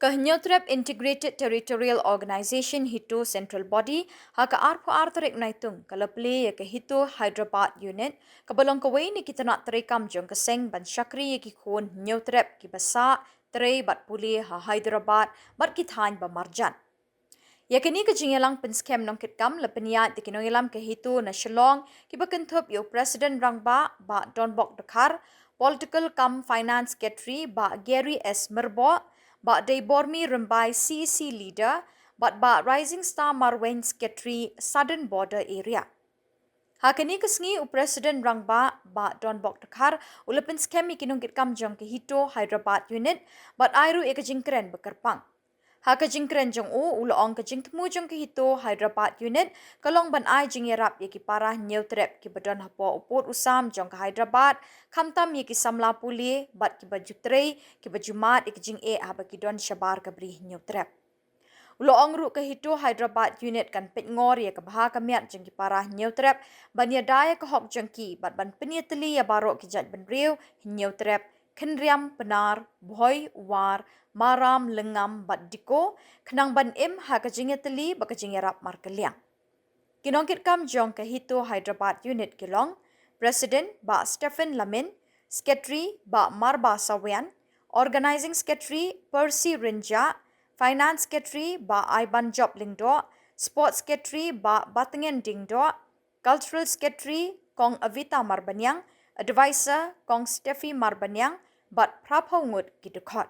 Kahnyotrap Integrated Territorial Organization Hito Central Body haka arpo artorek naitung kalapli ya ke Hito Hyderabad Unit kabalong kawai ni kita nak terekam jong keseng ban syakri ya ki khon nyotrap ki basa terei bat puli ha Hyderabad bat kithain ba marjan. Ya kini ke jingelang penskem nong kitkam lepeniat di kinongilam ke Hito na Shillong ki bakentup yo President Rangba ba Don Bok Dekar Political Cum Finance Secretary ba Gary S. Merbo Ba Deibormi Rembai CEC leader, but ba Rising Star Marwen Secretary Southern Border Area. Hakani kesengi President Rangba ba Don Bok Dekar ulepen skemi kinungkit kam jong ke Hito Hyderabad Unit, but airu eka jingkren bekerpang. Haka jingkren jong uloong ke jingtemu jong ke Hito Hyderabad Unit kalong ban ai jingerap yaki parah nyeutrep ki badon hapo uput usam jong ke Hyderabad kamtam yaki samla puli bat ki baju trei ki baju mat yaki jing haba ki don syabar ke beri nyeutrep. Uloong ru ke Hito Hyderabad Unit kan pet ngor ya ke baha kamiat jong ki parah nyeutrep ban ya daya ke hok jong ki bat ban peniateli ya barok ki jat ban riu nyeutrep kenriam penar boy war maram lengam bat diko kenang ban im ha kajingeteli ba kajingerap markeliang. Kinongkit kam jong ke Hito Hyderabad Unit kilong President ba Stephen Lamin, Secretary ba Marba Sawian, Organizing Secretary Percy Rinja, Finance Secretary ba Iban Job Lingdo, Sports Secretary ba Batengen Dingdo, Cultural Secretary Kong Avita Marbanyang, Advisor Kong Steffi Marbanyang bat Praphawngut Gidukot.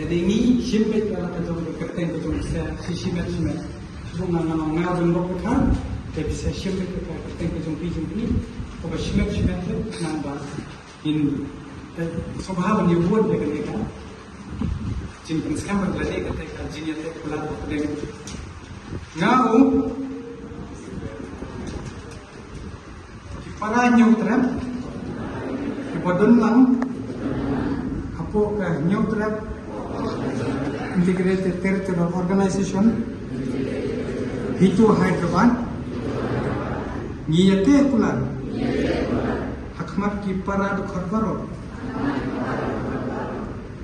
Ledengi simpet kala kajong kerten kajong bisa sisimet simet sunga nang ngajong rokotan te bisa simpet kala kerten kajong pijong ni oba simet simet nang ba in Sobahan yang buat dengan mereka. Jin sekarang berlari ketika jinnya tak pulang dengan ngau para nyutrap kebodon lang apo ka nyutrap Integrated Territorial Organization itu Hyderabad ngiyate pulang hakmat ki para do kharbaro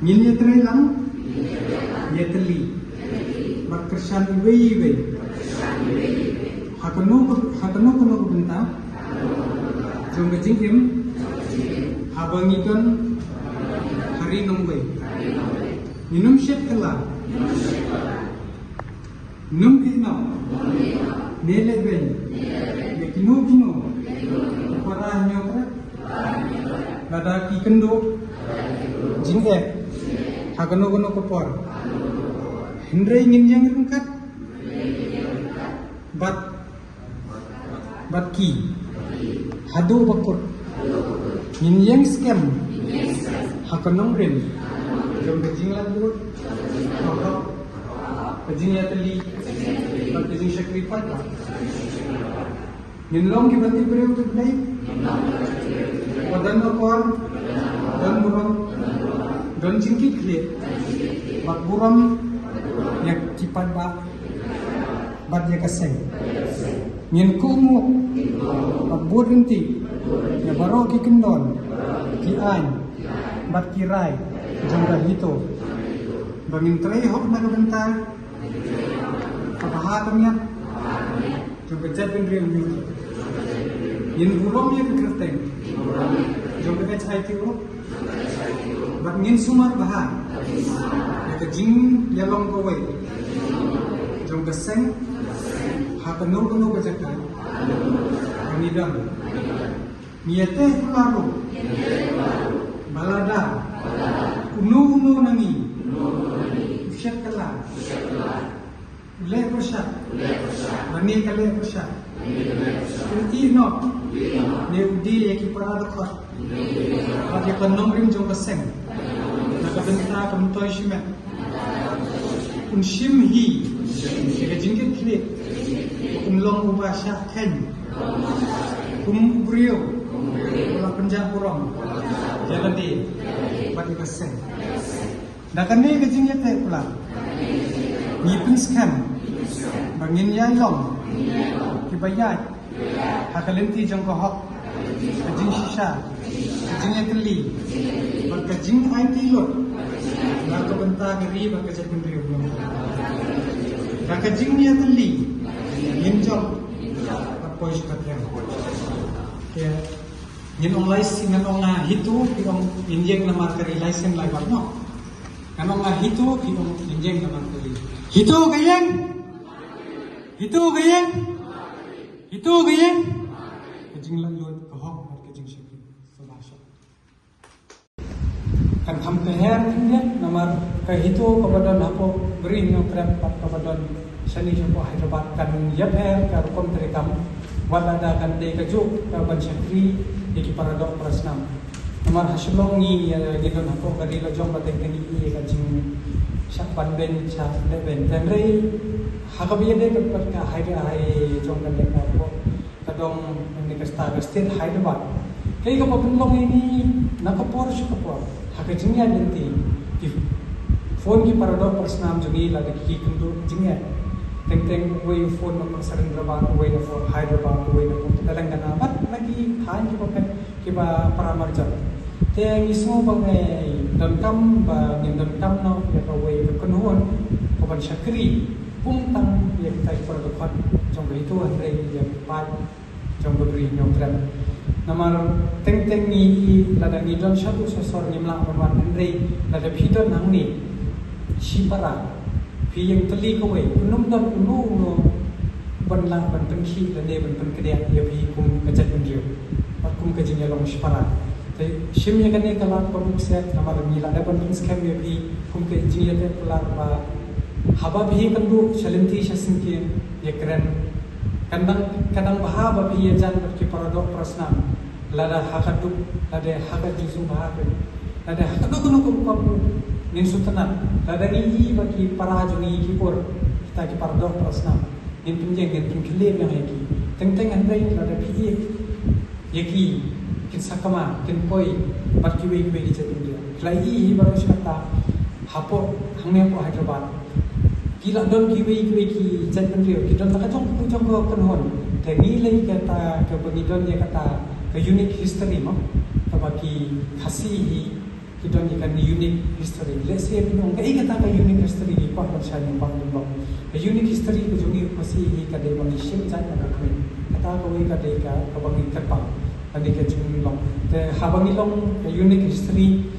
ngiyate lang Yetli, Bakrshan Iwe, Hakano Benta, Jongajingim, Habangikan, Hari Nongwe, Minum Shekala, Num Kino, Neleven, Yakino Kino, Para Nyokra, Ladaki Kendo, Jingek, Hakano Kopor. Hendrai ingin yang rengkat, bat ki, hadu bakut, ingin yang scam, hakanong rin, jom kejing lagu, kejing yateli, bat kejing syakripat, ingin long kibati beri untuk naik, wadan bakor, dan buram, dan cingkit klik, bat buram. Yang kipat bat dia kaseng ngin kumu bat burenti ya baro ki kendon ki an bat kirai jangga hito bangin trai hok na bentar kapaha kamya jangga jat ben real mi yin burom ya kerteng jangga ka chai ti ro bat ngin sumar bahan ya jing yalong ko wei jong gaseng hakanur kuno bajaka anidam niate kularo balada unu nami usyakala le persya bani kale persya inti no ne udi yaki parada khot ati kanong rim jong gaseng nakabenta kamtoy shimet Shim hi, jingkit klik, long ubasya ken, brio, ulah penjak burong, jalan di, bagi kesen. Dakan ni kejingnya teh pula, ngipin scan, bangin yai long, kibayat, hakalenti jong kohok, kejing shisha, kejingnya keli, berkejing IT lot. Lalu bentar ngeri bagi jadi beliau belum. Rakyat jingnya teli, injok apa isbatnya? Ya, yang online sih nganong hitu, yang injek nama kari license lagi no. Nganong hitu, yang injek nama kari. Hitu gayeng, hitu gayeng, hitu gayeng. Kejing lalu kahok, kejing syakir, sebahasa. Kan hampeher niat nama itu kepada napo beri yang terdapat kepada seni sebuah Hyderabad kan yapher ke rukom terekam walada kan de kejuk ke bansyakri di paradok prasnam nama hasilongi gitu napo kali lojong batek ini kan jing syak ben syak ben dan rei hakabiya de kepat ka hai jong kan de napo kadong ni kasta state Hyderabad kai ka papulong ini nakapor siya kapor hakajingnya nanti phone ki paradok persnam jogi lada ki kundu jingya teng way phone no Sarendrabad way no Hyderabad way no Telangana bat lagi than ki pakai ki ba paramarja te ismo bangai dan kam ba ngin dan kam no ya ka way kunhon papan syakri pumtang ya kita paradok jong itu andre ya pat jong beri nyotran Namar teng ni lada ni don satu sosor ni melang perwan Andre lada pidon nang ni sipara pi yang teli ko we unum don unu no banlang ban penki lade ban penkedia ya pi kum kajat pendio pat kum kajing ya long sipara te shim ya kane kala pamuk set namar ni lada ban penskam ya pi kum kajing ya te pular ba haba bi kandu shalenti shasinki ya keren kadang bahaba bi ya jan ki paradok prasnam lada hakaduk lada hakat jusum bahaba Lada hakano kum nin sutanan. Lada ni bagi para jungi kipur kita ki para dok prasna. Nin pinjeng nin pinkile yang yaki. Teng andai lada pi yaki kin sakama kin poi bagi we ki jetin dia. Lai baru kata hapo hangnya po Hyderabad. Kila don ki jetin dia. Kita tak jong kan hon. Teni lagi kata ke pengidon dia kata ke unique history mo. Bagi kasih kita ni kan unique history. Let's say binong kai kata ka unique history ni pa sa ni pa dong. Ke unique history ko jungi kasih ka de bang shim jat ka kami. Kata ko ka de ka bang terpang. Adi ka jungi long. Te habang ilong ke unique history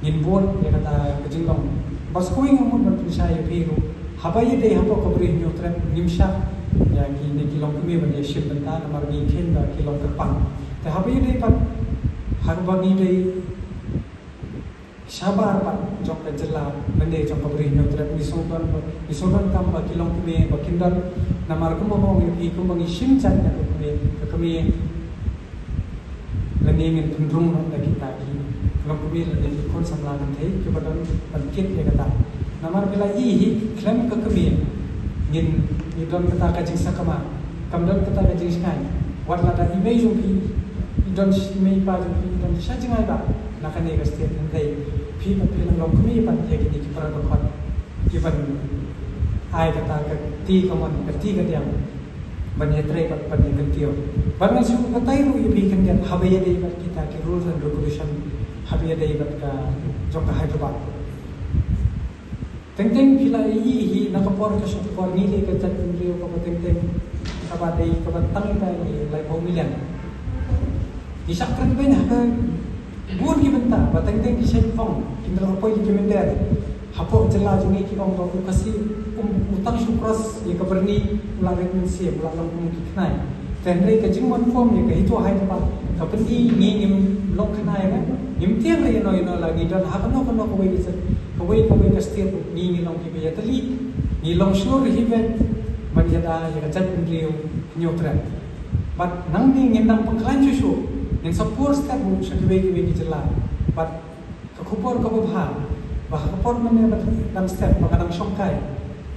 involved ya kata ke jinglong. Bas ko ing mo ban saya biru. Habai de hapo ko bri nyu trap nimsha ya ki ni kilong kami ban shim benta namar ni ken ba kilong terpang. Te habai de pa harbagi de sabar pak jok ke jela bende jok ke beri nyotret misoban kam ba kilong kumi ba kindan namar ko mo ngi ko mangi sim chan ka kumi lani ngin tundrung no da kita ki kilong kumi lani kon samla kan thei ke badan pankit ya kata namar bila i klem ka kumi ngin idon kata ka jing sakama kamdon kata ka jing skai wat la da imei jong ki idon mei pa jong ki idon sha jingai ba nakane ka state nantai pi pa pi long kumi pan ye ki ki para ko given ai kata ka ti ka man ka ti ka diam ban ye tre pat pan ye kan tio ban ma su ka tai ru ye pi kan diam habe ye dei bat kita ki rules and regulation habe ye dei bat ka jok ka Hyderabad teng pila hi na ka por ka su por ni le ka chat rio ka teng ka ba dei ka ba tang ta ni lai bo million di sakran ben ha buat ki benta batang teng ki shen fong kindra apa ki kemender hapo jela jungi ki ong ba kasi utang syukras ye ka berni ularek mensia ularang kum ki knai tenre ka jingwan form ye ka hitu hai pa ka penti ngi ngim lok knai na ngim tiang re no lagi dan ha no ko we ki ka we ka stir ngi long ki be tali ngi long shur hi be man jada ye ka chat ndriu nyotra bat nang ni ngim nang pangklan chu yang sepur step bu sekiwe kiwe jelas, but kekupor kebubha, bah kekupor mana dalam step maka dalam songkai,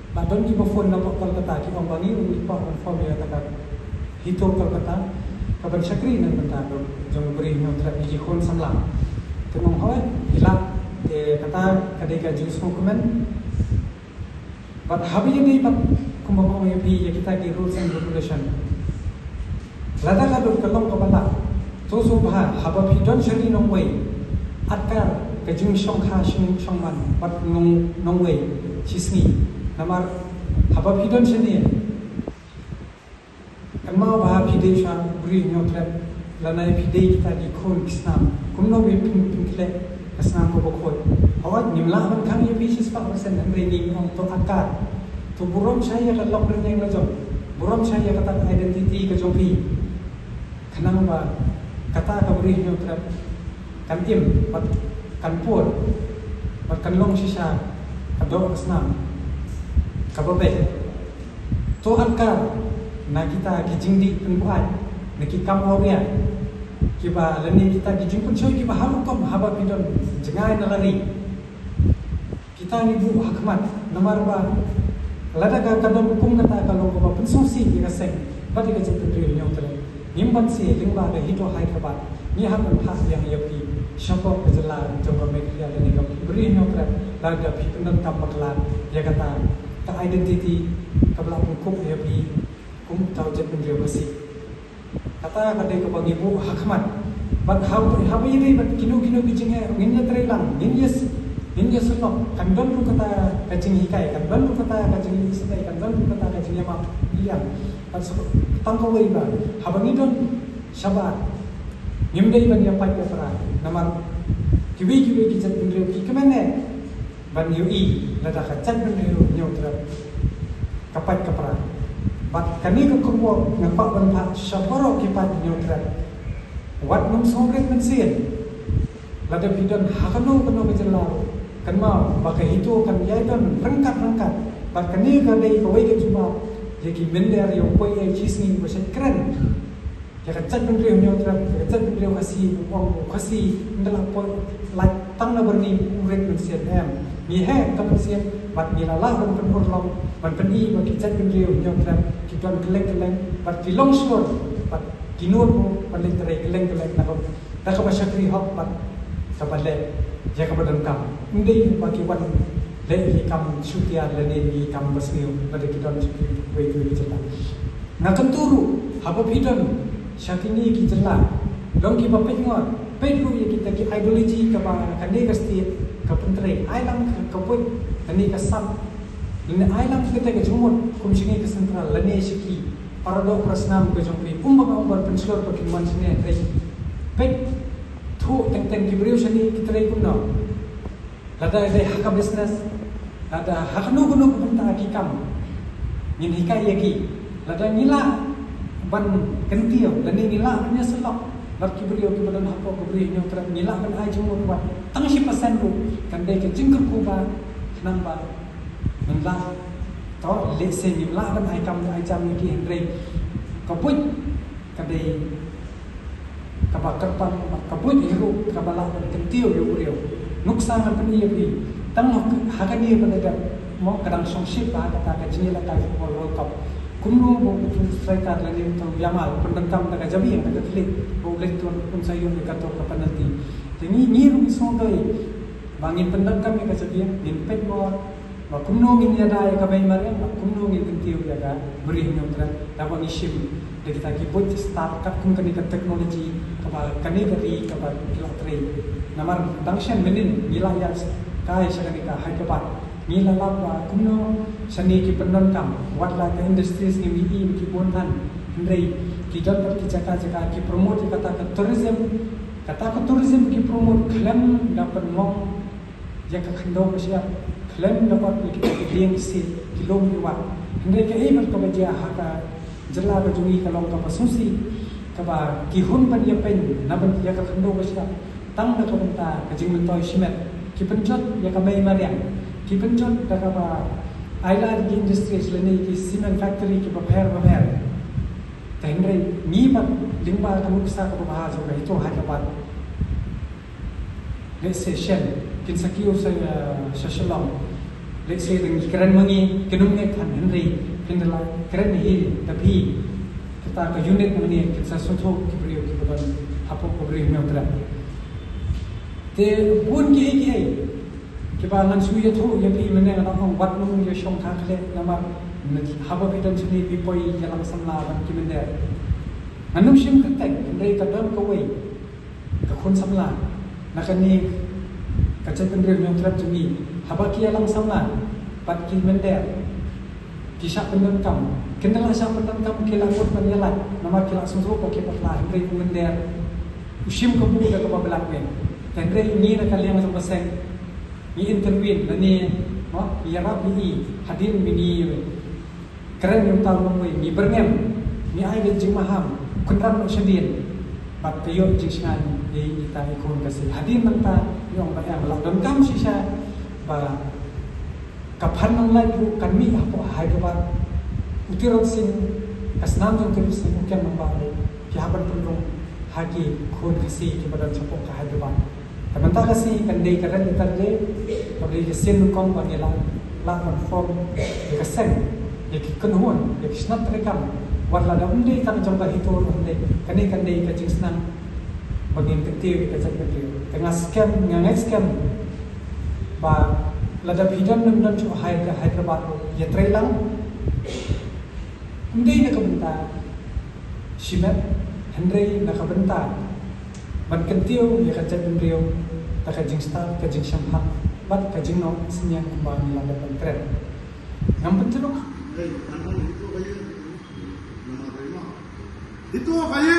bah don kita phone nampak Kolkata kita orang bangi untuk inform ya kata hitung Kolkata, kapan syakri nan benda jom beri nyotrak di jihon samlang, temong hoy hilang, kata kadeka jus dokumen, but habis ini pat kumbang ya kita di rules and regulation, lada kalong kepala. Tosu bah haba pidon shari nong wei atkar kajung shongkha shongman bat nong wei chisni namar haba pidon shani kamma bah pidei sha bri nyotrep lanai pidei kita di khon kisnam kumno be pinkle kisnam ko bokhoi awat nimla ban khang ye bisis pa persen amre ni ong to akar to burom saya ka lok reng la jom burom saya kata identity ka jompi khanang ba kata ka beri nyotrat kan tim kan pur kan long sisa kado kesnam kababe to angkar na kita kijingdi penbuat na kikam auria kiba leni kita kijing pun soy kiba halukom haba pidon jengai na lari kita ni bu hakmat namar ba lada ka kadon hukum kata kalau ba pensungsi kita seng bagi ka jepri nyotrat nimban si lingba ga hito Hyderabad ni haman phas yang yapi syakok kejela coba media ini ga beri nyokra laga pipenan tampaklan ya kata ta identity kabla hukum yapi kum tau jet pendrio besi kata kade ko bagi bu hakmat bat habu ini bat kinu bijinge nginnya trelang nginnya sulok kan don lu kata kacing hikai kan don lu kata kacing istai kan don lu kata kacing yama iya tangkau iba habang idon sabar nimdai ban ya pai pera namar kiwi kijat indrio ki kemene ban yui lada kacat indrio nyotra kapat kapra bat kani ko kumwo ngapak ban pa sabaro kipat nyotra wat num songret mensin lada bidon hakano kano kejelau kan mau pakai itu kan yaiton rengkat bat kani ka dei ko wei ke cuma jadi benda yang kau yang cisni macam keren, ya kacat benda yang nyotra, kacat benda yang kasih uang kasih dalam pon like tang na berni urek mensian mi he ka mensian bat mi la ban pen urlom ban pen I ban ki chat pen riu nyok trap ki don keleng bat ki long shore bat ki nur mo ban le tre keleng na ko da ka ba shakri hok bat ka ba le ya ka ba dan kam ndei ba ki wan le hi kam shutia le ne hi kam basniu ba de ki don we tu chela na kan turu haba bidon syakini ki jela dong ki ba pe ngor Pedro yang kita ki ideologi ke kandai ke state ke pentre ailang ke pun ani ke sam ini ailang kita ke jumut kum sini ke sentral lane siki para do prasnam ke jompi umbar penslor ke man sini ai ped thu teng ki beriu sini kita rai kunno lada dai hak business lada hak nu gunu benta ki kam nin hikai yaki lada nila ban kentio lani nila nya selok Bagi beliau kepada apa beri yang terang nilak kan aja buat tang si pasan tu kan dia kejengker kuba nambah menlah tau lese nilak kan ai kam ai jam ni Henry kaput kan dia kabakar pan kaput hiru kabala kan kentiu yo beliau nuksan kan ni beli tang hakan ni pada mau kadang songship kata kejengela ka World Cup kumno bo striker lagi tu Yamal pendengkam tak jabi yang tak klik bo lek tuan pun sayur dekat tu kapan nanti jadi ni rum songai bangin pendengkam yang jabi nin pet bo ba kumno min ya dai ka bai mariam ba kumno min kentiu ya ga beri nyotra dapat isim de kita ki bot start kat kum kani teknologi ka ba kani dari ka ba kilatri namar dangshan menin wilayah kai sakani ka Hyderabad Nila lapa kuno seni ki penonton wat la ke industries ni wi ki bontan ndrei ki dapat ki jaka ki promote kata ke tourism ki promote klam dapat mong yang ka khando sia klam dapat ki link si kilo wa ndrei ke ibat ko baja haka jela ba jungi kalong ka pasusi ka ba ki hun ban ya pen na ban ya ka khando sia tang na ko ta ka jing mentoi simet ki penjot ya ka mai marian ki penjot da ka ba ailan ki industries leni ki cement factory ki baher tenre ni ba lingba ka muksa ka ba jo ga ito Hyderabad let's say shen kin sakio sa shalom let's say ding kran mangi kinum ne than henry kindala kran hi tapi kita ka unit mani kin sa soto ki brio ki ba hapo ko brio me utra te bun ki Kiba ngan suya tu ya pi meneng na hong wat nung ya shong thak le nama haba bidan sini pi poi jalang samla ban ki mender nganum sim katek ndai ka dam ko wei ka khun samla na kani ka chat pendri nyong trap jumi haba ki jalang samla pat ki mender ki sha pendam kam kendala sha pendam kam ki la kot pan yalat nama ki la sungro ka ki patla ndai ku mender usim ko bu da ka babelak men ndai ni na kaliang sa paseng ni intervene nani ya rab ni hadir mini keren yang tahu mui mi berngem mi ai ben jing maham kunram sedien bat peyo jing shan di ita ikon kasih hadir nanta yong ba yang lakon kam sisa ba kapan nang lai bu kan mi apa Hyderabad utirot sing asnam jong terus sing ukian membaru ki haban pendung haki khon kasih ki badan sapok ka Hyderabad Teman-teman kasih kandai keren terje, kalau dia sen kong bagi la form kesen, ya kenhuan, ya snap rekam, warla dah undi tak jumpa itu undi, kandai kacing senang, bagi ketir kacang ketir, tengah scam, bah lada bidan dan cuba Hyderabad, ya trailang, undi nak bentar, simet, Henry nak bentar. Ban kentiu ya kacang bendrio tak kajing star kajing syamhat bat kajing no senyang kembang lada pentret yang penting itu kaya